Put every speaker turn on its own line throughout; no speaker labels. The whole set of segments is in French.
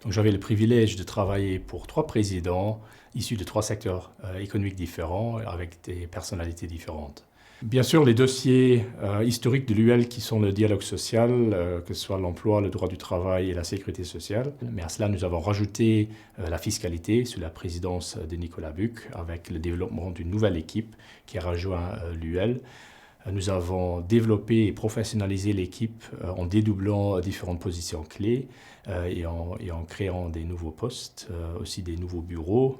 Donc j'avais le privilège de travailler pour 3 présidents issus de 3 secteurs économiques différents, avec des personnalités différentes. Bien sûr, les dossiers historiques de l'UL qui sont le dialogue social, que ce soit l'emploi, le droit du travail et la sécurité sociale. Mais à cela, nous avons rajouté la fiscalité sous la présidence de Nicolas Buck, avec le développement d'une nouvelle équipe qui a rejoint l'UL. Nous avons développé et professionnalisé l'équipe en dédoublant différentes positions clés et en créant des nouveaux postes, aussi des nouveaux bureaux.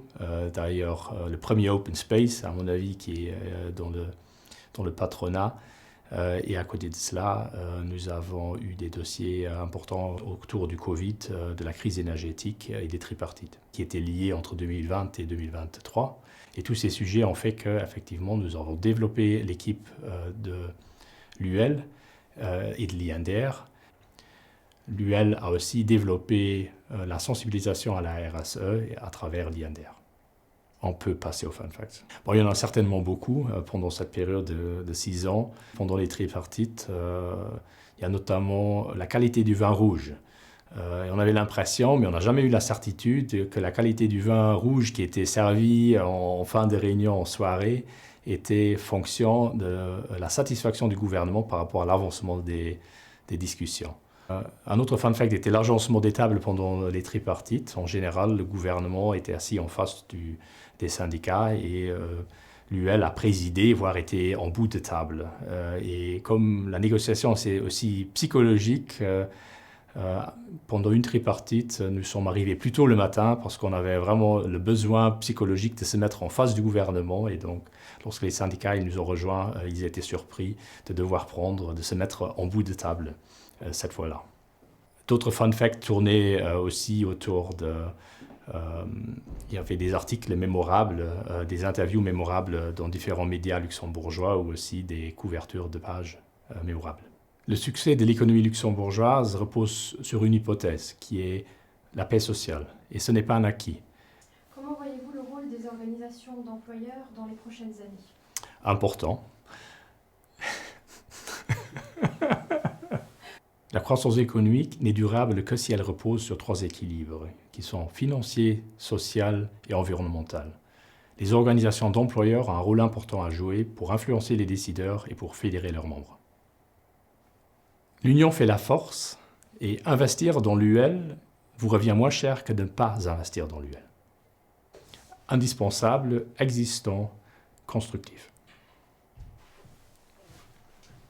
D'ailleurs, le premier open space, à mon avis, qui est dans le patronat. Et à côté de cela, nous avons eu des dossiers importants autour du Covid, de la crise énergétique et des tripartites, qui étaient liés entre 2020 et 2023. Et tous ces sujets ont fait qu'effectivement, nous avons développé l'équipe de l'UL et de l'INDR. L'UL a aussi développé la sensibilisation à la RSE à travers l'INDR. On peut passer aux fun facts. Bon, il y en a certainement beaucoup pendant cette période de 6 ans. Pendant les tripartites, il y a notamment la qualité du vin rouge. Et on avait l'impression, mais on n'a jamais eu la certitude, que la qualité du vin rouge qui était servi en fin de réunion, en soirée, était fonction de la satisfaction du gouvernement par rapport à l'avancement des discussions. Un autre fun fact était l'agencement des tables pendant les tripartites. En général, le gouvernement était assis en face des syndicats et l'UL a présidé, voire était en bout de table. Et comme la négociation c'est aussi psychologique, pendant une tripartite, nous sommes arrivés plus tôt le matin parce qu'on avait vraiment le besoin psychologique de se mettre en face du gouvernement. Et donc, lorsque les syndicats ils nous ont rejoints, ils étaient surpris de devoir de se mettre en bout de table cette fois-là. D'autres fun facts tournaient aussi autour de... il y avait des articles mémorables, des interviews mémorables dans différents médias luxembourgeois ou aussi des couvertures de pages mémorables. Le succès de l'économie luxembourgeoise repose sur une hypothèse qui est la paix sociale. Et ce n'est pas un acquis.
Comment voyez-vous le rôle des organisations d'employeurs dans les prochaines années ?
Important. La croissance économique n'est durable que si elle repose sur 3 équilibres, qui sont financier, social et environnemental. Les organisations d'employeurs ont un rôle important à jouer pour influencer les décideurs et pour fédérer leurs membres. L'union fait la force et investir dans l'UL vous revient moins cher que de ne pas investir dans l'UL. Indispensable, existant, constructif.